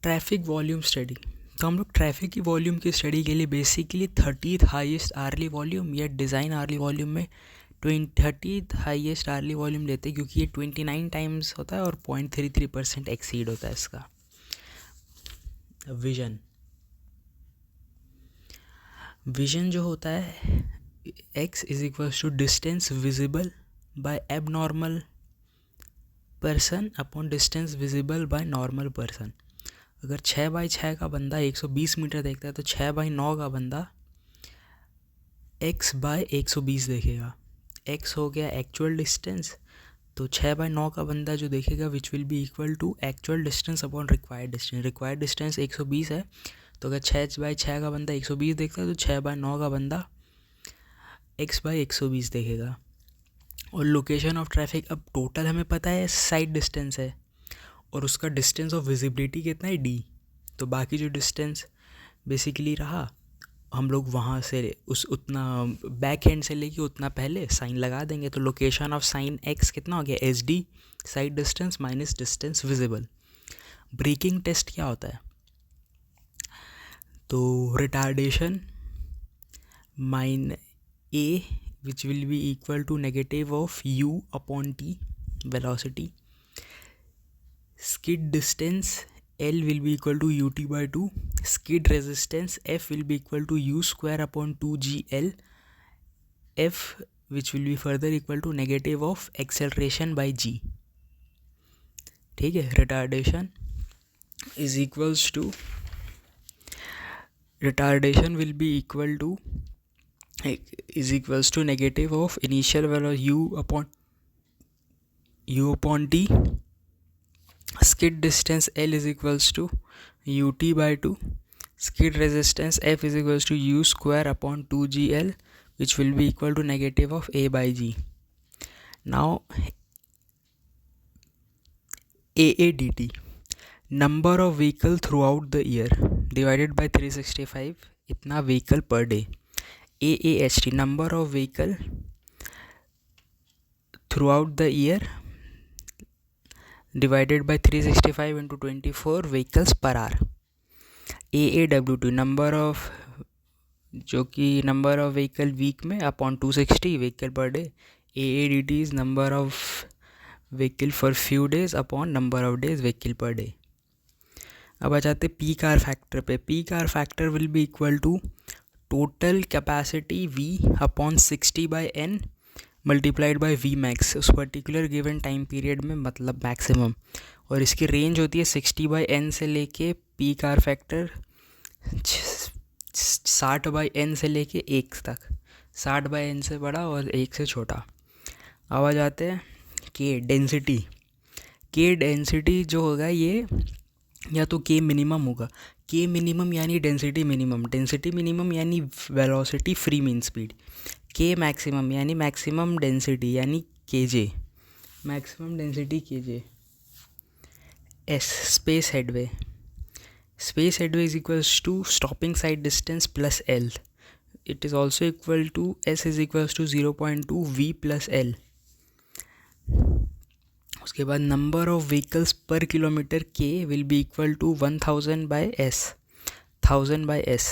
Traffic volume study. तो हम लोग ट्रैफिक की वॉल्यूम की स्टडी के लिए basically 30th highest hourly volume या डिज़ाइन आर्ली वॉल्यूम में 30th हाईएस्ट आर्ली वॉल्यूम लेते हैं, क्योंकि ये 29 टाइम्स होता है और 0.33% एक्सीड होता है इसका। विजन जो होता है x is equals to distance visible by abnormal person upon distance visible by normal person. अगर 6x6 का बंदा 120 मीटर देखता है तो 6x9 का बंदा x/120 देखेगा। x हो गया एक्चुअल डिस्टेंस, तो 6x9 का बंदा जो देखेगा which will be equal to actual distance upon required distance. Required distance 120 है, तो अगर 6x6 का बंदा 120 देखता है तो 6x9 का बंदा x/120 देखेगा। और लोकेशन ऑफ ट्रैफिक, अब टोटल हमें पता है साइड डिस्टेंस है और उसका डिस्टेंस ऑफ विजिबिलिटी कितना है d, तो बाकी जो डिस्टेंस बेसिकली रहा हम लोग वहाँ से उतना बैक हैंड से लेके उतना पहले साइन लगा देंगे। तो लोकेशन ऑफ साइन x कितना हो गया SD sight distance minus distance visible. Braking test क्या होता है, तो retardation mine a which will be equal to negative of u upon t velocity. Skid distance L will be equal to ut by 2. Skid resistance F will be equal to u square upon 2gl F, which will be further equal to negative of acceleration by g. ठीक है, retardation is equals to retardation will be equal to is equals to negative of initial velocity u upon t. Skid distance L is equals to ut by 2. Skid resistance F is equals to u square upon 2gl, which will be equal to negative of a by g. Now AADT, number of vehicle throughout the year divided by 365, इतना vehicle per day. AAHT, number of vehicle throughout the year divided by 365 into 24 vehicles per hour. AAWT, number of जो कि number of vehicle week में upon 260 vehicle per day. AADT is number of vehicle for few days upon number of days vehicle per day. अब आ जाते P car factor पे. P car factor will be equal to total capacity V upon 60/n multiplied by V max, उस particular given time period में, मतलब maximum. और इसकी range होती है 60/n से लेके पी कार फैक्टर 60/n से लेके 1 तक. 60/n से बड़ा और 1 से छोटा. अब आ जाते हैं के डेंसिटी. के डेंसिटी जो होगा ये या तो के मिनिमम होगा. के मिनिमम यानी डेंसिटी मिनिमम. डेंसिटी मिनिमम यानी velocity free mean speed. K maximum यानी मैक्सिमम डेंसिटी यानी KJ. Maximum density KJ. S space headway. Space headway is equals to stopping sight distance plus L. It is also equal to S is equals to 0.2 V plus L. उसके बाद number of vehicles per kilometre K will be equal to 1000/s. 1000/s.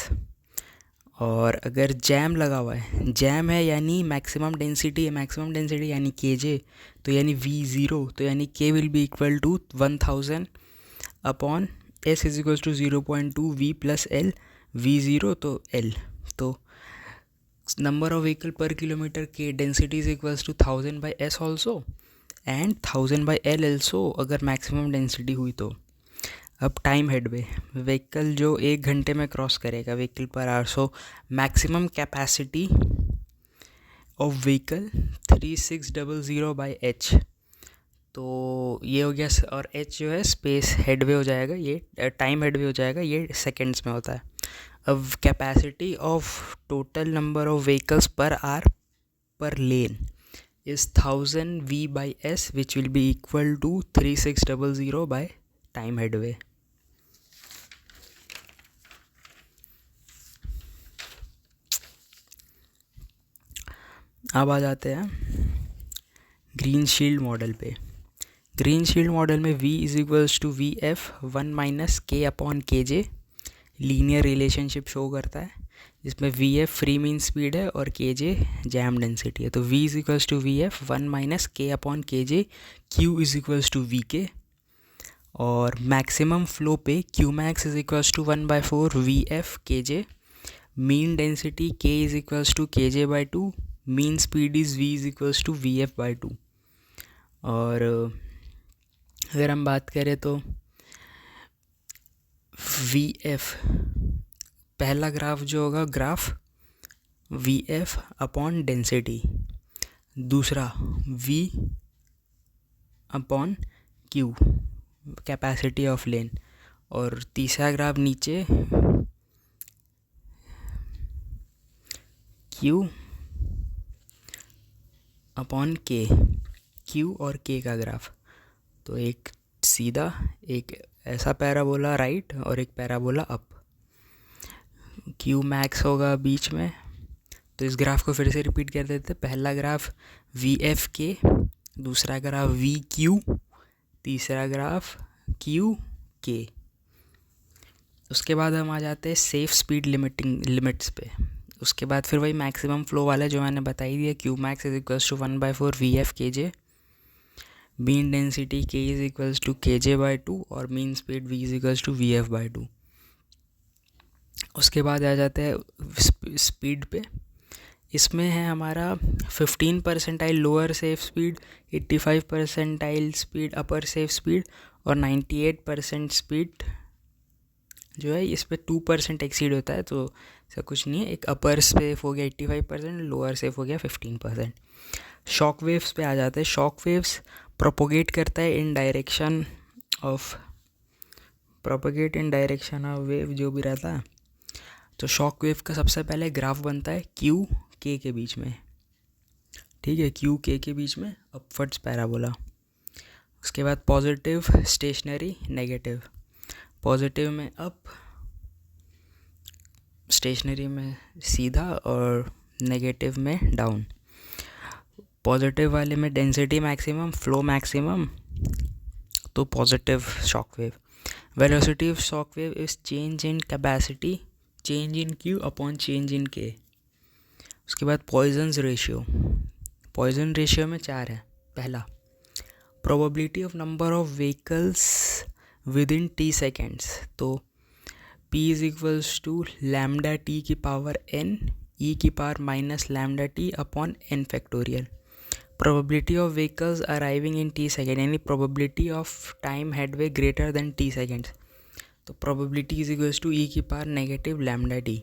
और अगर jam लगा हुआ है, jam है यानी maximum density है. मैक्सिमम डेंसिटी यानी केजे, तो यानी V0, तो यानी K will be equal to 1000 upon S is equal to 0.2 V plus L. V0 तो L, तो number of vehicle per kilometre K density is equals to 1000/s also and 1000/l also अगर maximum density हुई तो. अब time headway, vehicle जो 1 घंटे में cross करेगा vehicle per hour. So maximum capacity of vehicle 3600/h. तो ये हो गया. और h जो है स्पेस हेडवे हो जाएगा, ये टाइम हेडवे हो जाएगा, ये सेकेंड्स में होता है. अब capacity of total number of vehicles per hour पर लेन is 1000 V/s, which will be equal to 3600 by time headway. अब आ जाते हैं ग्रीन शील्ड मॉडल पे. ग्रीन शील्ड मॉडल में v is equals to V F 1-k/kj linear relationship show करता है, जिसमें V F free mean speed है और के जे जैम डेंसिटी है। तो v is equals to V F 1-k/kj, q is equals to V K, और maximum flow पे Q max is equals to 1/4 V F K J, mean density k is equals to kj/2, mean speed is v is equals to V F by 2। और अगर हम बात करें तो V F, पहला graph जो होगा graph V F upon density, दूसरा v upon Q capacity of lane, और तीसरा ग्राफ नीचे q अपॉन के, q और k का ग्राफ। तो एक सीधा, एक ऐसा पैराबोला राइट और एक पैराबोला अप, q मैक्स होगा बीच में। तो इस ग्राफ को फिर से रिपीट कर देते हैं। पहला ग्राफ वी एफ के, दूसरा ग्राफ वी क्यू, तीसरा ग्राफ क्यू के। उसके बाद हम आ जाते हैं सेफ स्पीड लिमिट्स पे। उसके बाद फिर वही मैक्सिमम फ्लो वाला जो मैंने बताई दिया, Q max is equals to 1/4 V F K J, mean density k is equals to kj/2 और mean speed v is equals to vf/2। उसके बाद आ जाते हैं स्पीड पे। इसमें है हमारा 15 percentile lower safe speed, 85 percentile speed upper safe speed, और 98% स्पीड जो है इस पर 2% एक्सीड होता है। तो ऐसा कुछ नहीं है, एक अपर सेफ हो गया 85%, लोअर सेफ हो गया 15%। शॉक वेव्स पे आ जाते हैं। शॉक वेव्स प्रोपोगेट करता है इन डायरेक्शन ऑफ वेव जो भी रहता है। तो शॉक वेव का सबसे पहले ग्राफ बनता है क्यू के बीच में, ठीक है, क्यू के बीच में अपवर्ड्स पैराबोला। उसके बाद पॉजिटिव स्टेशनरी नेगेटिव, पॉजिटिव में अप, स्टेशनरी में सीधा और नेगेटिव में डाउन। पॉजिटिव वाले में डेंसिटी मैक्सिमम, फ्लो मैक्सिमम, तो positive shock wave. Velocity of shock wave is change in capacity, change in Q upon change in के। उसके बाद पॉइजन्स रेशियो, पॉइजन रेशियो में 4 है। पहला, probability of number of vehicles within t seconds, तो p is equals to lambda t की power n e की power minus lambda t upon n factorial. Probability of vehicles arriving in t second, यानी probability of time headway greater than t seconds, तो probability is equals to e की power negative lambda t।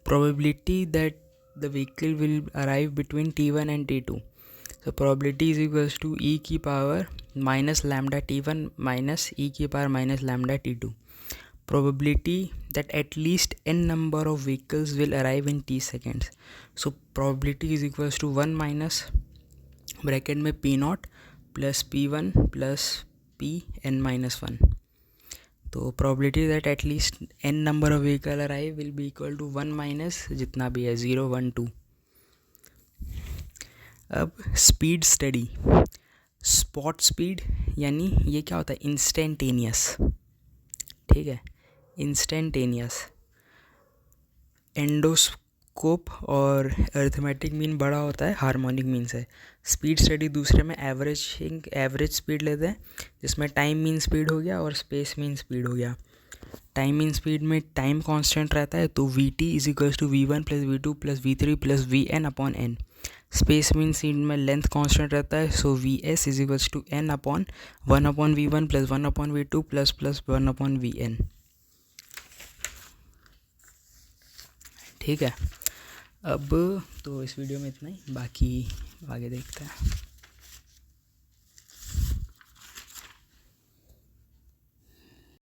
Probability that the vehicle will arrive between t1 and t2, so probability is equals to e की power minus lambda t1 minus e की power minus lambda t2। probability that at least n number of vehicles will arrive in t seconds, so probability is equals to 1 minus bracket में p0 plus p1 plus pn minus 1। तो probability that at least n number of vehicle arrive will be equal to 1 minus जितना भी है 0, 1, 2। अब speed study, spot speed, यानी ये क्या होता है, इंस्टेंटेनियस, ठीक है, इंस्टेंटेनियस। एंडोस्कोप और अरिथमेटिक मीन बड़ा होता है हार्मोनिक मीन से। स्पीड स्टडी दूसरे में एवरेज स्पीड लेते हैं, जिसमें टाइम मीन स्पीड हो गया और स्पेस मीन स्पीड हो गया। टाइम मीन स्पीड में टाइम कांस्टेंट रहता है, तो V T is equals to v1 plus v2 plus v3 plus vn upon n। Space mean speed में लेंथ कांस्टेंट रहता है, so V S is equals to n upon 1 upon v1 plus 1 upon v2 plus 1 upon vn, ठीक है। अब तो इस video में इतना ही, बाकी आगे देखते हैं।